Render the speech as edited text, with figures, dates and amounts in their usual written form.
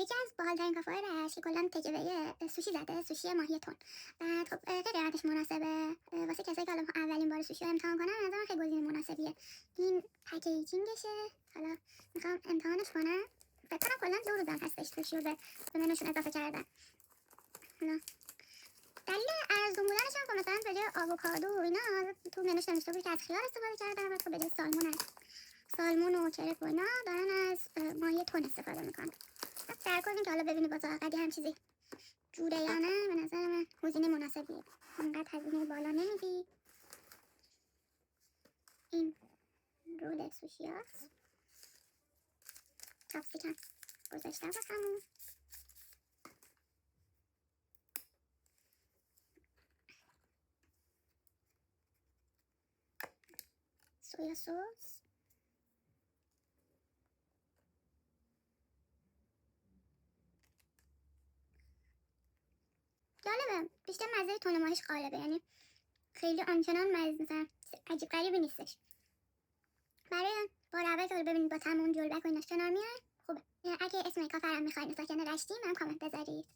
یکی از باحال‌ترین کافه‌های رشت که کلا تیک‌اوی سوشی زده، سوشی ماهی تن. بعد خب خیلی قیمتش مناسبه واسه کسایی که حالا اولین بار سوشی رو امتحان کنن. به نظرم خیلی گزینه مناسبیه. این پکیجینگشه، حالا میخوام امتحانش کنم. فکر کنم کلا 2 روزم هستش سوشی رو به منوشون اضافه کردن. حالا دلیل ارزون بودنش هم که مثلا به جای آووکادو و اینا تو منوش نوشته بود که از خیار استفاده کردن، و خب به جای سالمون و کرپ و اینا دارن از ماهی تن استفاده میکنن. در کل که حالا ببینی با ذائقه‌ای هم چیزی جوره یا نه، به نظر من گزینه مناسبیه. انقدر هزینه بالا نمیدی. این رول سوشی هست، چاپستیک هم گذاشتم واسمون. سویا سس، جالبه بیشتر مزه تن ماهیش غالبه، یعنی خیلی آنچنان مزه مثلا عجیب غریبی نیستش. برای بار اول که ببینید با تمام جلبک و ایناش کنار میاد خوبه. اگه اسم کافه رو میخواین ساکن رشتی من کامنت بذارید.